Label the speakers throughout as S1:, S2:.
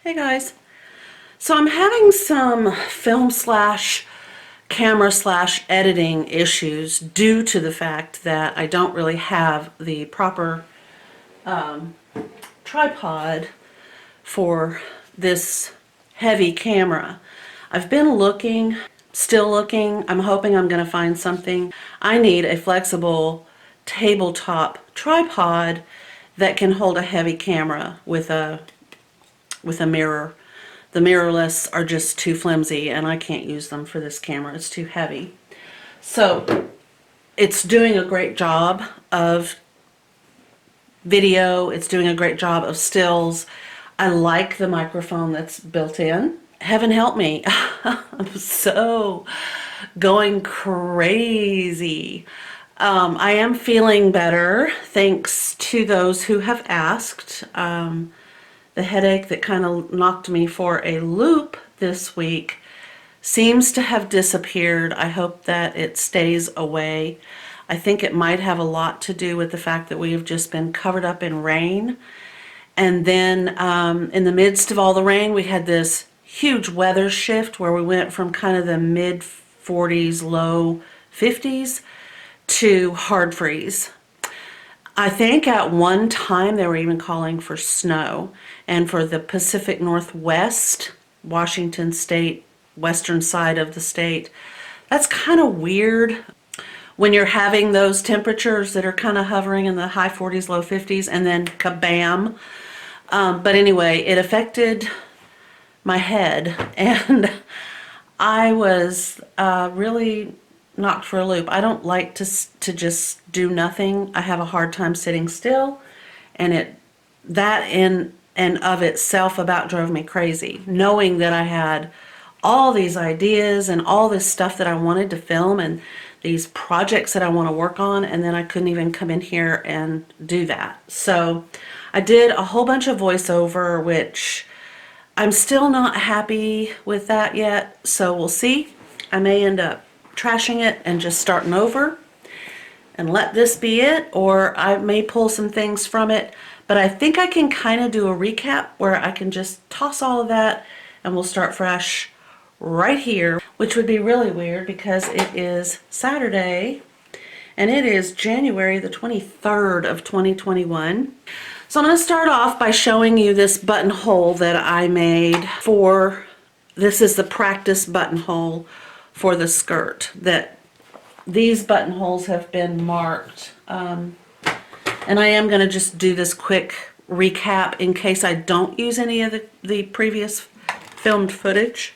S1: Hey guys, so I'm having some film slash camera slash editing issues due to the fact that I don't really have the proper tripod for this heavy camera. I've been looking, still looking. I'm hoping I'm going to find something. I need a flexible tabletop tripod that can hold a heavy camera with a mirror. The mirrorless are just too flimsy and I can't use them for this camera. It's too heavy. So it's doing a great job of video. It's doing a great job of stills. I like the microphone that's built in. Heaven help me. I'm so going crazy. I am feeling better thanks to those who have asked. The headache that kind of knocked me for a loop this week seems to have disappeared. I hope that it stays away. I think it might have a lot to do with the fact that we have just been covered up in rain. And then in the midst of all the rain, we had this huge weather shift where we went from kind of the mid 40s, low 50s to hard freeze. I think at one time they were even calling for snow, and for the Pacific Northwest, Washington State, western side of the state, that's kind of weird when you're having those temperatures that are kind of hovering in the high 40s, low 50s, and then kabam. But anyway, it affected my head, and I was really knocked for a loop. I don't like to just do nothing. I have a hard time sitting still, and that in and of itself about drove me crazy, knowing that I had all these ideas and all this stuff that I wanted to film and these projects that I want to work on, and then I couldn't even come in here and do that. So I did a whole bunch of voiceover, which I'm still not happy with that yet, so we'll see. I may end up trashing it and just starting over and let this be it, or I may pull some things from it, but I think I can kind of do a recap where I can just toss all of that and we'll start fresh right here, which would be really weird because it is Saturday and it is January the 23rd of 2021. So I'm going to start off by showing you this buttonhole that I made for, this is the practice buttonhole for the skirt. That these buttonholes have been marked, and I am going to just do this quick recap in case I don't use any of the previous filmed footage.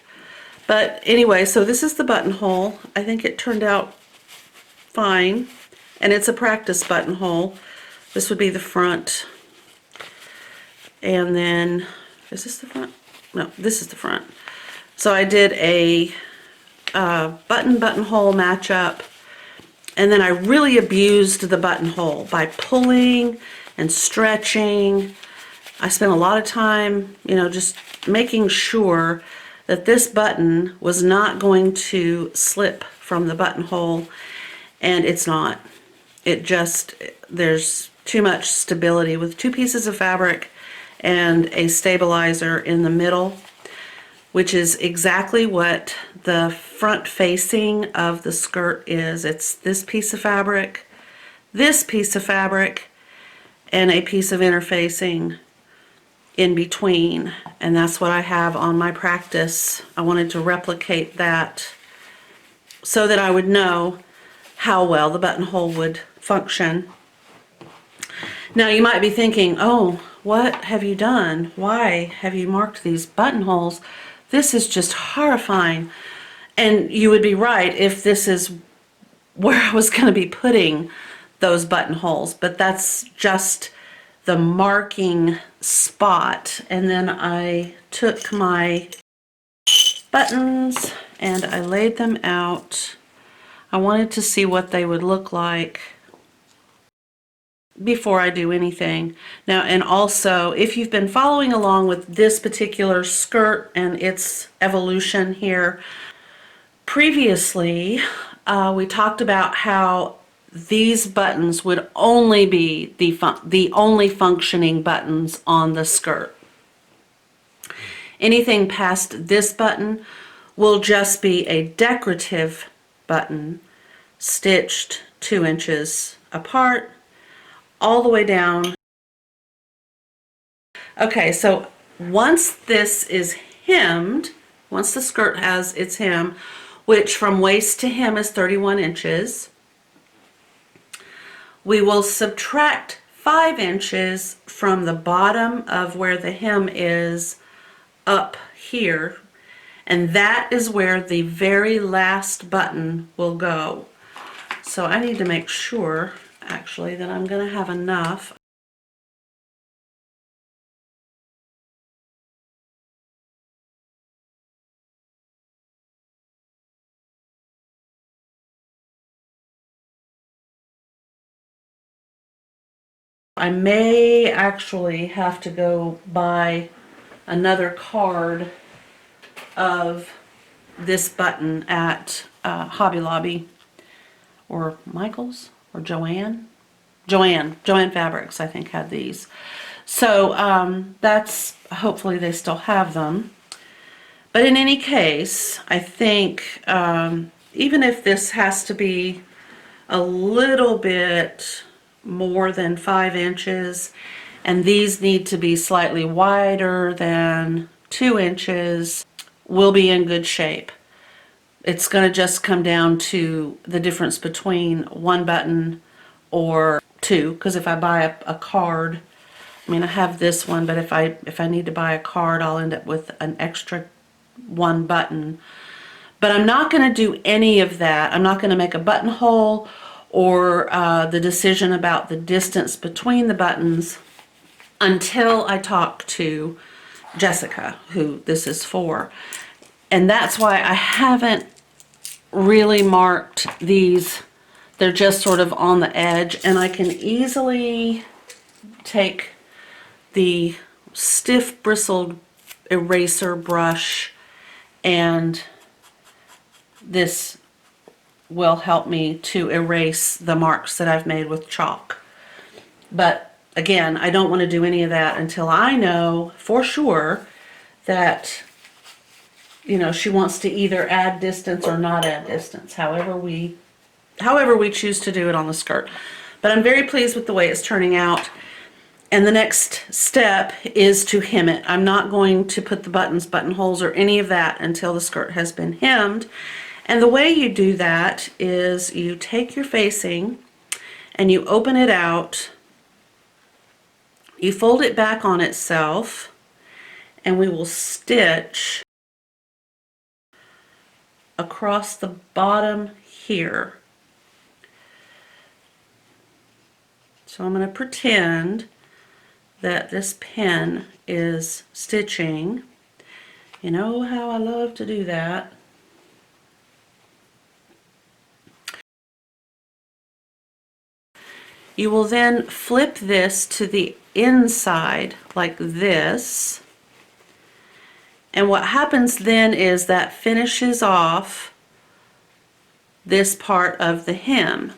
S1: But anyway, so this is the buttonhole. I think it turned out fine, and it's a practice buttonhole. This would be the front, and then is this the front? No, this is the front. So I did a buttonhole matchup, and then I really abused the buttonhole by pulling and stretching. I spent a lot of time, just making sure that this button was not going to slip from the buttonhole, and it's not. It just, there's too much stability with two pieces of fabric and a stabilizer in the middle, which is exactly what the front facing of the skirt is. It's this piece of fabric, and a piece of interfacing in between, and that's what I have on my practice. I wanted to replicate that so that I would know how well the buttonhole would function. Now you might be thinking, oh, what have you done? Why have you marked these buttonholes? This is just horrifying. And you would be right if this is where I was going to be putting those buttonholes, but that's just the marking spot. And then I took my buttons and I laid them out. I wanted to see what they would look like before I do anything. Now, and also, if you've been following along with this particular skirt and its evolution here, previously we talked about how these buttons would only be the only functioning buttons on the skirt. Anything past this button will just be a decorative button stitched 2 inches apart all the way down. Okay, so once this is hemmed, once the skirt has its hem, which from waist to hem is 31 inches, we will subtract 5 inches from the bottom of where the hem is up here, and that is where the very last button will go. So I need to make sure actually that I'm going to have enough. I may actually have to go buy another card of this button at Hobby Lobby or Michael's or Joanne Fabrics, I think, had these. So that's, hopefully they still have them. But in any case, I think even if this has to be a little bit more than 5 inches, and these need to be slightly wider than 2 inches, we'll be in good shape. It's going to just come down to the difference between one button or two, because if I buy a card, I mean, I have this one, but if I need to buy a card, I'll end up with an extra one button. But I'm not going to do any of that. I'm not going to make a buttonhole or the decision about the distance between the buttons until I talk to Jessica, who this is for. And that's why I haven't really marked these. They're just sort of on the edge, and I can easily take the stiff bristled eraser brush, and this will help me to erase the marks that I've made with chalk. But again, I don't want to do any of that until I know for sure that, you know, she wants to either add distance or not add distance, however we choose to do it on the skirt. But I'm very pleased with the way it's turning out. And the next step is to hem it. I'm not going to put the buttons, buttonholes, or any of that until the skirt has been hemmed. And the way you do that is you take your facing and you open it out, you fold it back on itself, and we will stitch across the bottom here. So I'm going to pretend that this pen is stitching. You know how I love to do that. You will then flip this to the inside like this, and what happens then is that finishes off this part of the hem.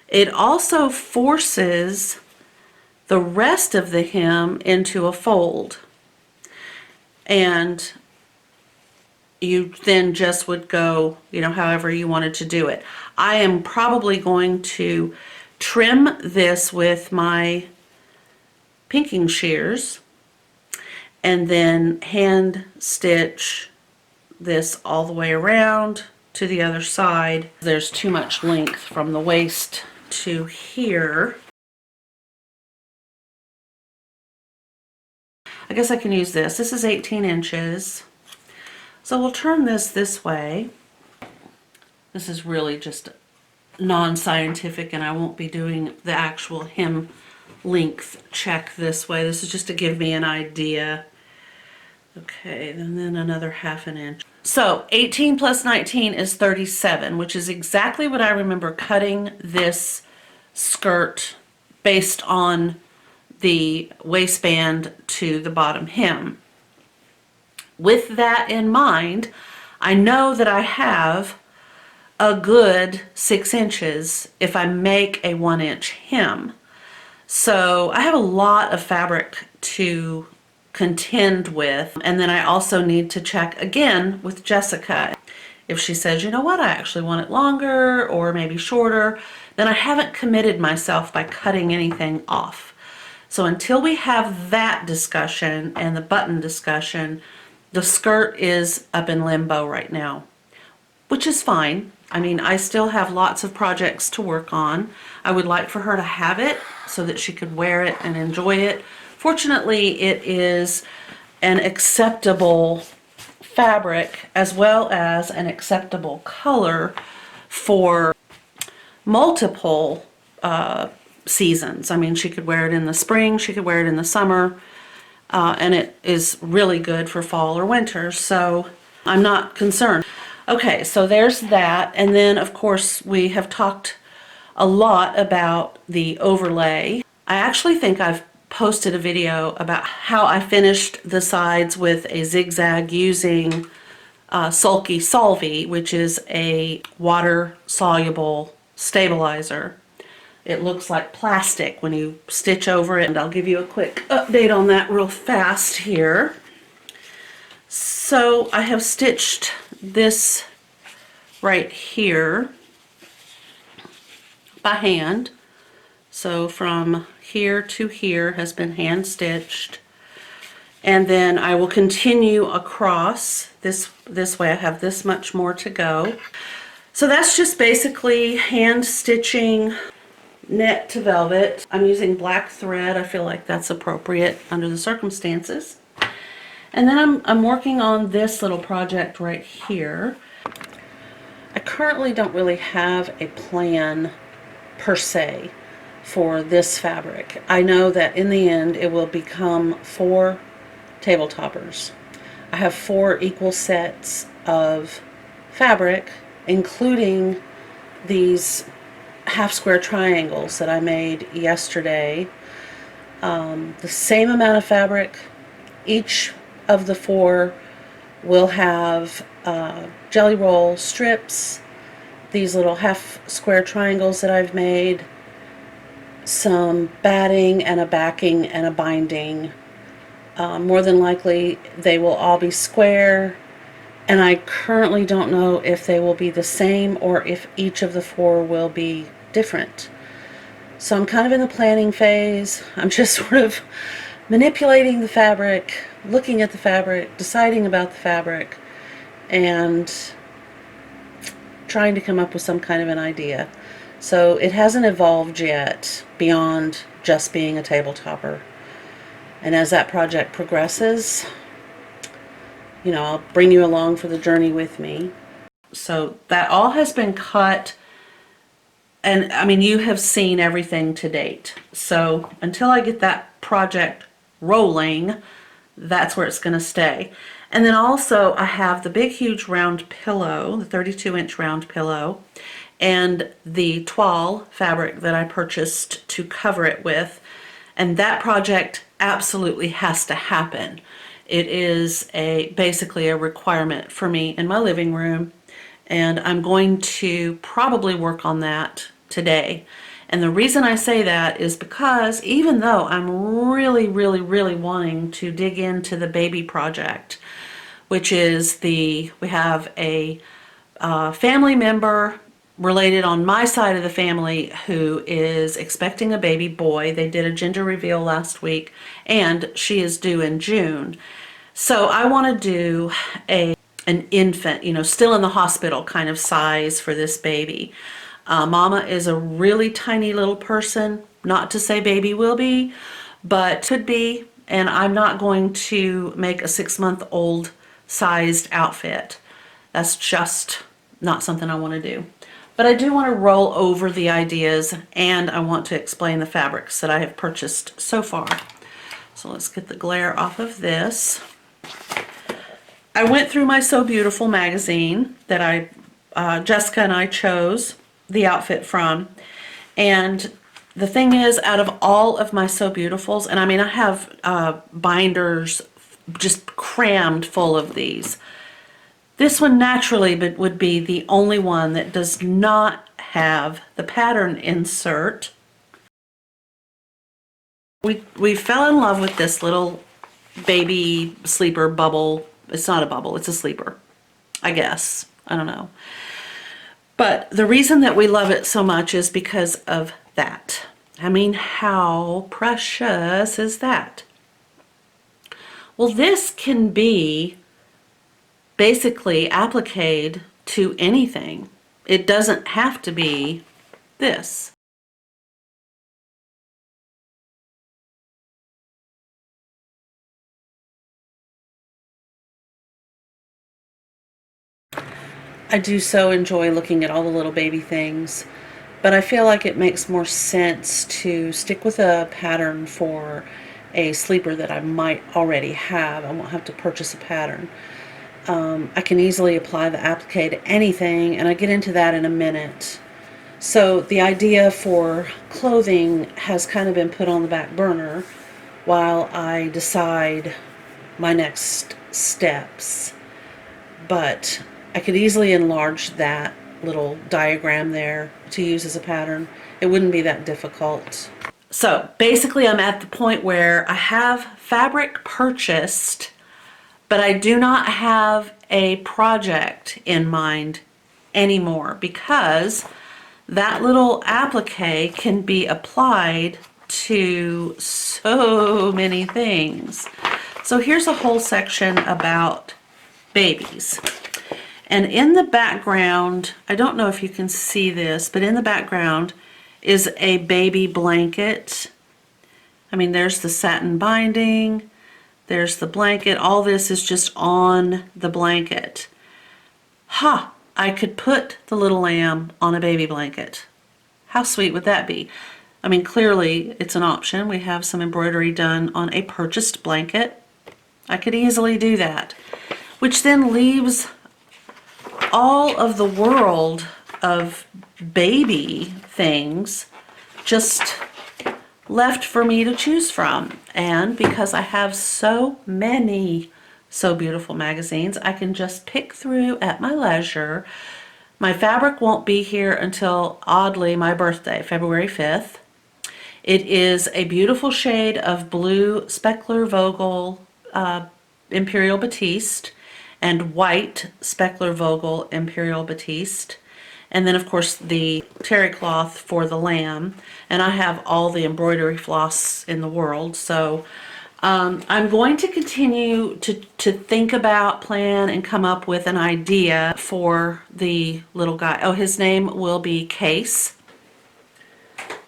S1: It also forces the rest of the hem into a fold, and you then just would go, you know, however you wanted to do it. I am probably going to trim this with my pinking shears and then hand stitch this all the way around to the other side. There's too much length from the waist to here. I guess I can use this. This is 18 inches. So we'll turn this way. This is really just non-scientific, and I won't be doing the actual hem length check this way. This is just to give me an idea. Okay, and then another ½ inch. So 18 plus 19 is 37, which is exactly what I remember cutting this skirt based on the waistband to the bottom hem. With that in mind, I know that I have a good 6 inches if I make a 1-inch hem. So I have a lot of fabric to contend with. And then I also need to check again with Jessica. If she says, you know what, I actually want it longer or maybe shorter, then I haven't committed myself by cutting anything off. So until we have that discussion and the button discussion, the skirt is up in limbo right now, which is fine. I mean, I still have lots of projects to work on. I would like for her to have it so that she could wear it and enjoy it. Fortunately, it is an acceptable fabric as well as an acceptable color for multiple seasons. I mean, she could wear it in the spring, she could wear it in the summer, and it is really good for fall or winter, so I'm not concerned. Okay, so there's that, and then of course we have talked a lot about the overlay. I actually think I've posted a video about how I finished the sides with a zigzag using Sulky Solvy, which is a water-soluble stabilizer. It looks like plastic when you stitch over it, and I'll give you a quick update on that real fast here. So I have stitched this right here by hand. So from here to here has been hand stitched. And then I will continue across this way. I have this much more to go. So that's just basically hand stitching net to velvet. I'm using black thread. I feel like that's appropriate under the circumstances. And then I'm working on this little project right here. I currently don't really have a plan per se for this fabric. I know that in the end it will become 4 table toppers. I have 4 equal sets of fabric, including these half square triangles that I made yesterday. The same amount of fabric. Each of the 4 will have jelly roll strips, these little half square triangles that I've made, some batting and a backing and a binding. More than likely they will all be square, and I currently don't know if they will be the same or if each of the 4 will be different. So I'm kind of in the planning phase. I'm just sort of manipulating the fabric, looking at the fabric, deciding about the fabric, and trying to come up with some kind of an idea. So it hasn't evolved yet beyond just being a table topper. And as that project progresses, you know, I'll bring you along for the journey with me. So that all has been cut, and I mean, you have seen everything to date. So until I get that project rolling, that's where it's going to stay. And then also I have the big huge round pillow, the 32-inch round pillow, and the toile fabric that I purchased to cover it with. And that project absolutely has to happen. It is basically a requirement for me in my living room, and I'm going to probably work on that today. And the reason I say that is because even though I'm really wanting to dig into the baby project, which is we have a family member related on my side of the family who is expecting a baby boy. They did a gender reveal last week, and she is due in June. So I want to do an infant, you know, still in the hospital kind of size for this baby. Mama is a really tiny little person, not to say baby will be, but could be, and I'm not going to make a 6-month-old sized outfit. That's just not something I want to do. But I do want to roll over the ideas, and I want to explain the fabrics that I have purchased so far. So let's get the glare off of this. I went through my So Beautiful magazine that Jessica and I chose the outfit from, and the thing is, out of all of my So Beautifuls, and I mean I have binders just crammed full of these, this one naturally would be the only one that does not have the pattern insert. We fell in love with this little baby sleeper bubble. It's not a bubble, it's a sleeper, I guess. I don't know. But the reason that we love it so much is because of that. I mean, how precious is that? Well, this can be basically appliqued to anything. It doesn't have to be this. I do so enjoy looking at all the little baby things, but I feel like it makes more sense to stick with a pattern for a sleeper that I might already have. I won't have to purchase a pattern. I can easily apply the applique to anything, and I get into that in a minute. So the idea for clothing has kind of been put on the back burner while I decide my next steps. But I could easily enlarge that little diagram there to use as a pattern. It wouldn't be that difficult. So basically I'm at the point where I have fabric purchased, but I do not have a project in mind anymore because that little applique can be applied to so many things. So here's a whole section about babies. And in the background, I don't know if you can see this, but in the background is a baby blanket. I mean, there's the satin binding, there's the blanket. All this is just on the blanket. Ha! I could put the little lamb on a baby blanket. How sweet would that be? I mean, clearly it's an option. We have some embroidery done on a purchased blanket. I could easily do that, which then leaves all of the world of baby things just left for me to choose from. And because I have so many So Beautiful magazines, I can just pick through at my leisure. My fabric won't be here until, oddly, my birthday, February 5th. It is a beautiful shade of blue Speckler Vogel Imperial Batiste and white Speckler Vogel Imperial Batiste. And then, of course, the terry cloth for the lamb. And I have all the embroidery floss in the world. So I'm going to continue to think about, plan, and come up with an idea for the little guy. Oh, his name will be Case.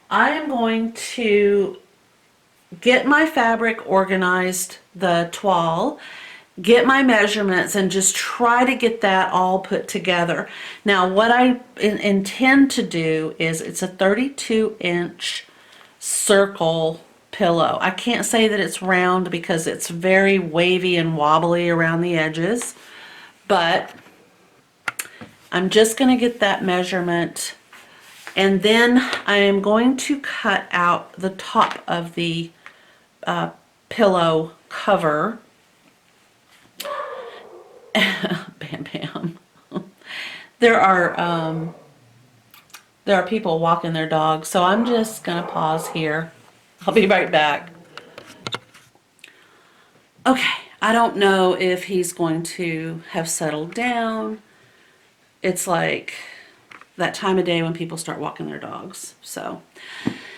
S1: I am going to get my fabric organized, the toile, get my measurements, and just try to get that all put together. Now, what I intend to do is, it's a 32-inch circle pillow. I can't say that it's round because it's very wavy and wobbly around the edges, but I'm just going to get that measurement, and then I am going to cut out the top of the pillow cover. Bam bam. There are people walking their dogs, so I'm just gonna pause here. I'll be right back. Okay, I don't know if he's going to have settled down. It's like that time of day when people start walking their dogs. So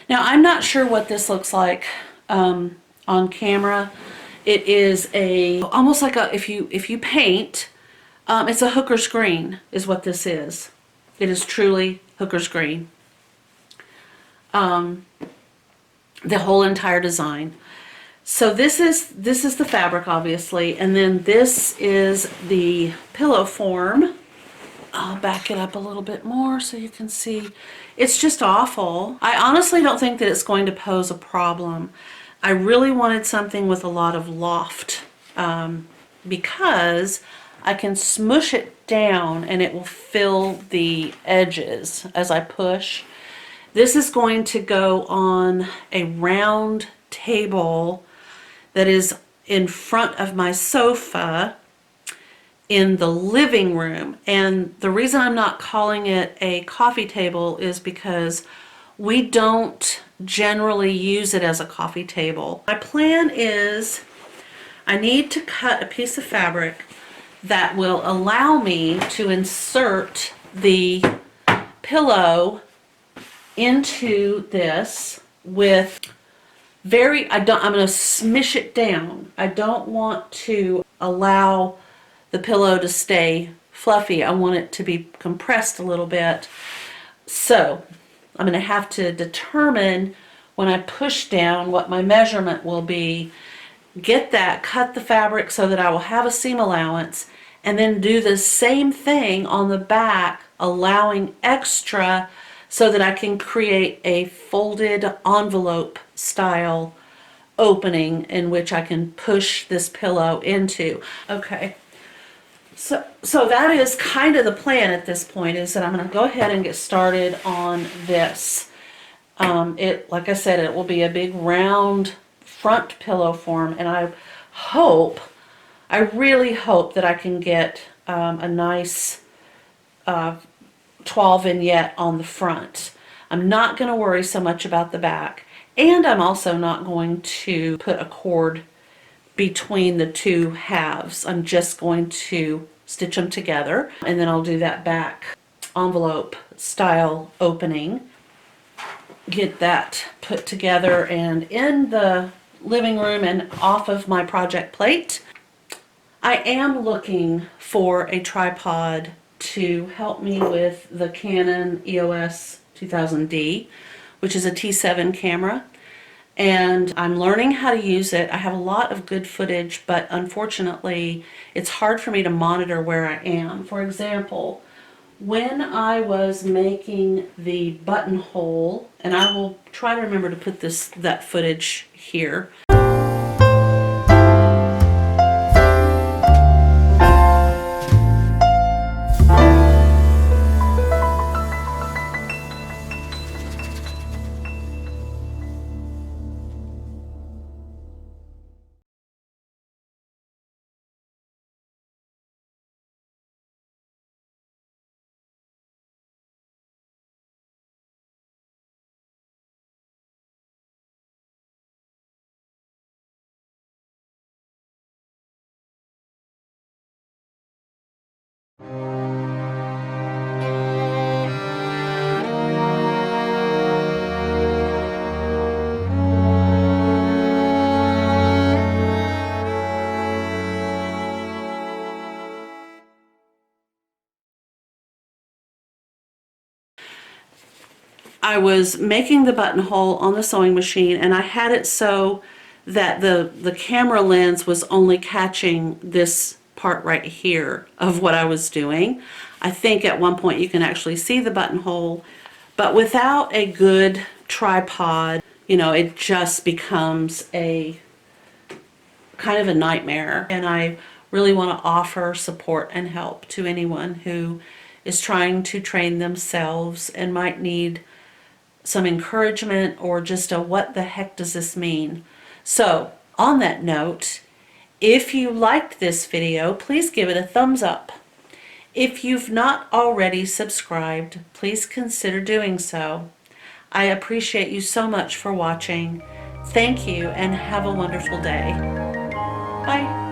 S1: now I'm not sure what this looks like on camera. It is almost like if you paint, it's a hooker's green is what this is. It is truly hooker's green. The whole entire design. So this is the fabric, obviously, and then this is the pillow form. I'll back it up a little bit more so you can see. It's just awful. I honestly don't think that it's going to pose a problem. I really wanted something with a lot of loft because I can smush it down and it will fill the edges as I push. This is going to go on a round table that is in front of my sofa in the living room. And the reason I'm not calling it a coffee table is because we don't generally use it as a coffee table. My plan is I need to cut a piece of fabric that will allow me to insert the pillow into this with I'm going to smish it down. I don't want to allow the pillow to stay fluffy. I want it to be compressed a little bit. So I'm going to have to determine when I push down what my measurement will be, get that, cut the fabric so that I will have a seam allowance, and then do the same thing on the back, allowing extra so that I can create a folded envelope style opening in which I can push this pillow into. Okay, so that is kind of the plan at this point, is that I'm going to go ahead and get started on this. Like I said, it will be a big round front pillow form, and I really hope that I can get a nice 12 vignette on the front. I'm not going to worry so much about the back, and I'm also not going to put a cord between the two halves. I'm just going to stitch them together, and then I'll do that back envelope style opening, get that put together and in the living room and off of my project plate. I am looking for a tripod to help me with the Canon EOS 2000D, which is a T7 camera, and I'm learning how to use it. I have a lot of good footage, but unfortunately it's hard for me to monitor where I am. For example, when I was making the buttonhole, and I will try to remember to put that footage here. I was making the buttonhole on the sewing machine, and I had it so that the camera lens was only catching this part right here of what I was doing. I think at one point you can actually see the buttonhole, but without a good tripod, it just becomes a kind of a nightmare. And I really want to offer support and help to anyone who is trying to train themselves and might need some encouragement or just a what the heck does this mean? So on that note, if you liked this video, please give it a thumbs up. If you've not already subscribed, please consider doing so. I appreciate you so much for watching. Thank you and have a wonderful day. Bye.